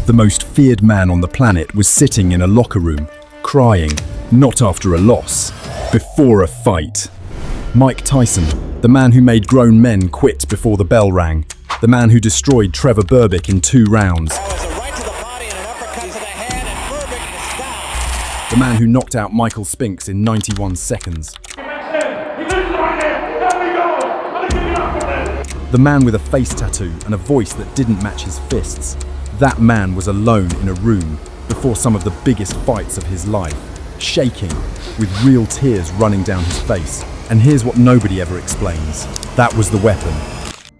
The most feared man on the planet was sitting in a locker room, crying, not after a loss, before a fight. Mike Tyson, the man who made grown men quit before the bell rang, the man who destroyed Trevor Berbick in 2 rounds, the man who knocked out Michael Spinks in 91 seconds. The man with a face tattoo and a voice that didn't match his fists. That man was alone in a room before some of the biggest fights of his life, shaking, with real tears running down his face. And here's what nobody ever explains. That was the weapon.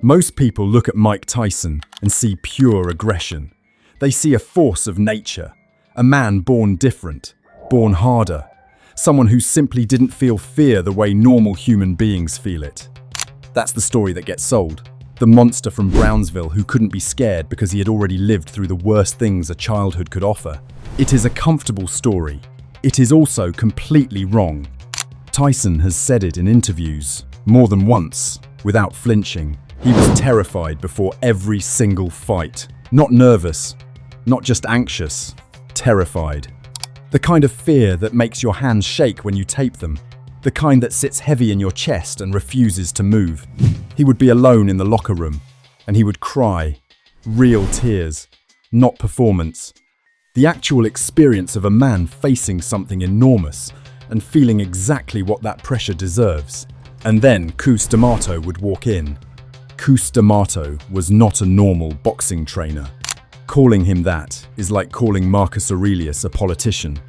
Most people look at Mike Tyson and see pure aggression. They see a force of nature, a man born different, born harder, someone who simply didn't feel fear the way normal human beings feel it. That's the story that gets sold. The monster from Brownsville who couldn't be scared because he had already lived through the worst things a childhood could offer. It is a comfortable story. It is also completely wrong. Tyson has said it in interviews, more than once, without flinching. He was terrified before every single fight. Not nervous, not just anxious, terrified. The kind of fear that makes your hands shake when you tape them. The kind that sits heavy in your chest and refuses to move. He would be alone in the locker room, and he would cry. Real tears, not performance. The actual experience of a man facing something enormous and feeling exactly what that pressure deserves. And then Cus D'Amato would walk in. Cus D'Amato was not a normal boxing trainer. Calling him that is like calling Marcus Aurelius a politician.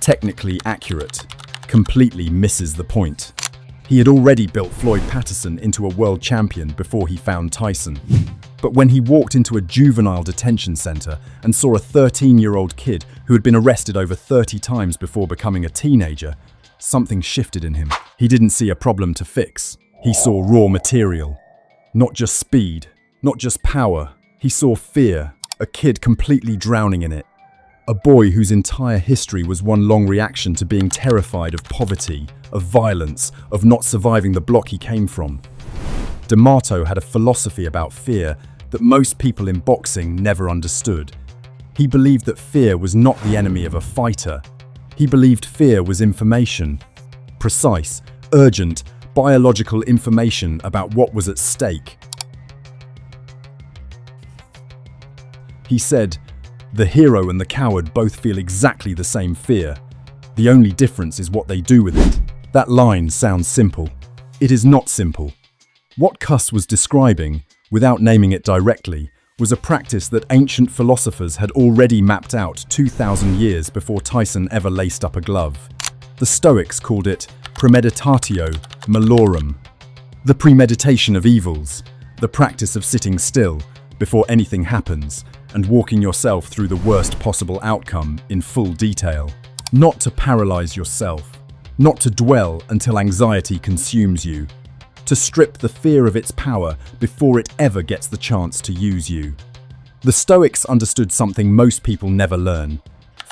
Technically accurate, completely misses the point. He had already built Floyd Patterson into a world champion before he found Tyson. But when he walked into a juvenile detention center and saw a 13-year-old kid who had been arrested over 30 times before becoming a teenager, something shifted in him. He didn't see a problem to fix. He saw raw material. Not just speed, not just power. He saw fear, a kid completely drowning in it. A boy whose entire history was one long reaction to being terrified of poverty, of violence, of not surviving the block he came from. D'Amato had a philosophy about fear that most people in boxing never understood. He believed that fear was not the enemy of a fighter. He believed fear was information. Precise, urgent, biological information about what was at stake. He said, "The hero and the coward both feel exactly the same fear. The only difference is what they do with it." That line sounds simple. It is not simple. What Cus was describing, without naming it directly, was a practice that ancient philosophers had already mapped out 2,000 years before Tyson ever laced up a glove. The Stoics called it premeditatio malorum, the premeditation of evils, the practice of sitting still before anything happens and walking yourself through the worst possible outcome in full detail. Not to paralyze yourself, not to dwell until anxiety consumes you, to strip the fear of its power before it ever gets the chance to use you. The Stoics understood something most people never learn.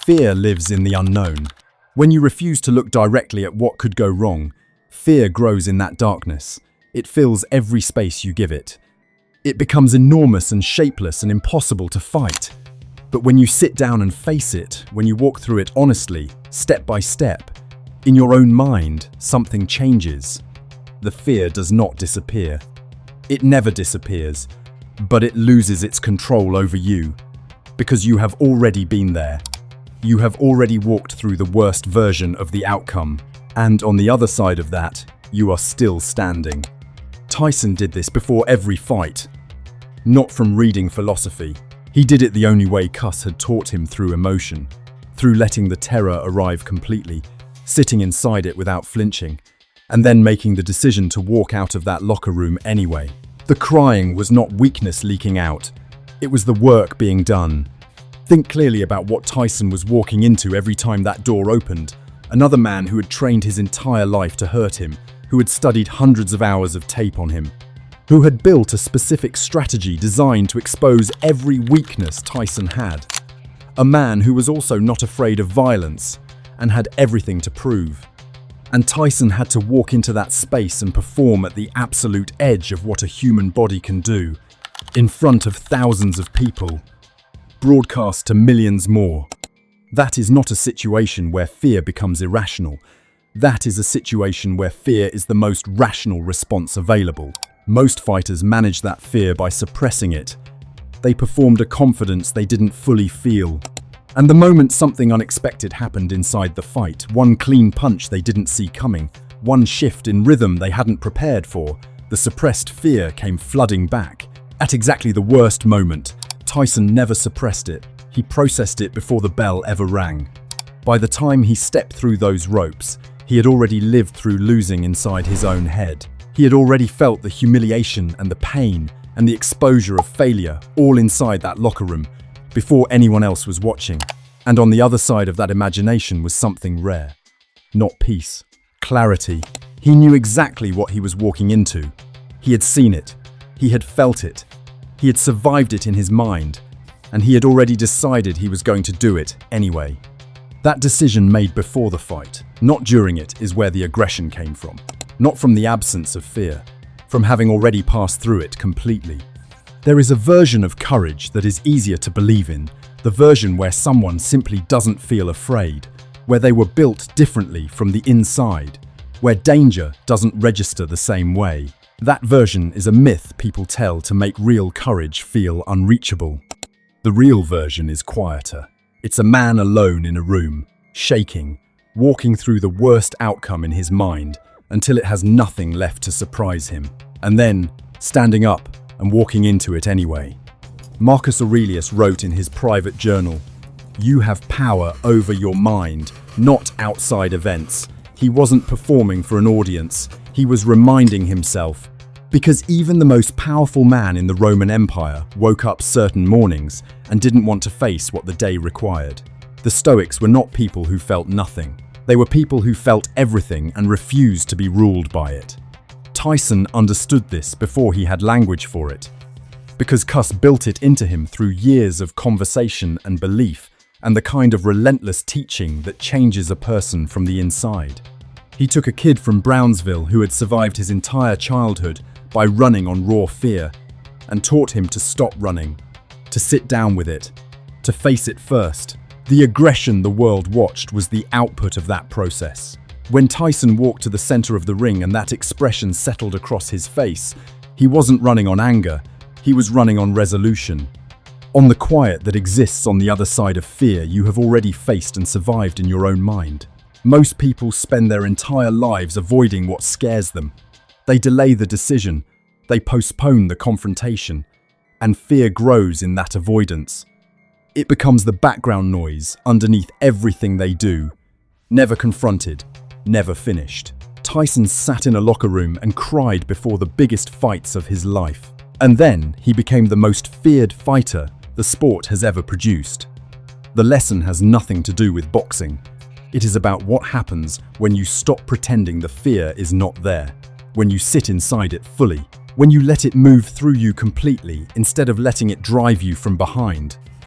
Fear lives in the unknown. When you refuse to look directly at what could go wrong, fear grows in that darkness. It fills every space you give it. It becomes enormous and shapeless and impossible to fight. But when you sit down and face it, when you walk through it honestly, step by step, in your own mind, something changes. The fear does not disappear. It never disappears, but it loses its control over you, because you have already been there. You have already walked through the worst version of the outcome, and on the other side of that, you are still standing. Tyson did this before every fight. Not from reading philosophy. He did it the only way Cus had taught him, through emotion, through letting the terror arrive completely, sitting inside it without flinching, and then making the decision to walk out of that locker room anyway. The crying was not weakness leaking out. It was the work being done. Think clearly about what Tyson was walking into every time that door opened. Another man who had trained his entire life to hurt him, who had studied hundreds of hours of tape on him, who had built a specific strategy designed to expose every weakness Tyson had. A man who was also not afraid of violence and had everything to prove. And Tyson had to walk into that space and perform at the absolute edge of what a human body can do, in front of thousands of people. broadcast to millions more. That is not a situation where fear becomes irrational. That is a situation where fear is the most rational response available. Most fighters manage that fear by suppressing it. They performed a confidence they didn't fully feel. And the moment something unexpected happened inside the fight, one clean punch they didn't see coming, one shift in rhythm they hadn't prepared for, the suppressed fear came flooding back. At exactly the worst moment, Tyson never suppressed it. He processed it before the bell ever rang. By the time he stepped through those ropes, he had already lived through losing inside his own head. He had already felt the humiliation and the pain and the exposure of failure all inside that locker room before anyone else was watching. And on the other side of that imagination was something rare. Not peace, clarity. He knew exactly what he was walking into. He had seen it. He had felt it. He had survived it in his mind. And he had already decided he was going to do it anyway. That decision made before the fight, not during it, is where the aggression came from. Not from the absence of fear, from having already passed through it completely. There is a version of courage that is easier to believe in, the version where someone simply doesn't feel afraid, where they were built differently from the inside, where danger doesn't register the same way. That version is a myth people tell to make real courage feel unreachable. The real version is quieter. It's a man alone in a room, shaking, walking through the worst outcome in his mind until it has nothing left to surprise him, and then standing up and walking into it anyway. Marcus Aurelius wrote in his private journal, "You have power over your mind, not outside events." He wasn't performing for an audience, he was reminding himself. Because even the most powerful man in the Roman Empire woke up certain mornings and didn't want to face what the day required. The Stoics were not people who felt nothing. They were people who felt everything and refused to be ruled by it. Tyson understood this before he had language for it, because Cuss built it into him through years of conversation and belief and the kind of relentless teaching that changes a person from the inside. He took a kid from Brownsville who had survived his entire childhood by running on raw fear, and taught him to stop running, to sit down with it, to face it first. The aggression the world watched was the output of that process. When Tyson walked to the center of the ring and that expression settled across his face, he wasn't running on anger, he was running on resolution. On the quiet that exists on the other side of fear you have already faced and survived in your own mind. Most people spend their entire lives avoiding what scares them. They delay the decision, they postpone the confrontation, and fear grows in that avoidance. It becomes the background noise underneath everything they do, never confronted, never finished. Tyson sat in a locker room and cried before the biggest fights of his life. And then he became the most feared fighter the sport has ever produced. The lesson has nothing to do with boxing. It is about what happens when you stop pretending the fear is not there. When you sit inside it fully, when you let it move through you completely instead of letting it drive you from behind.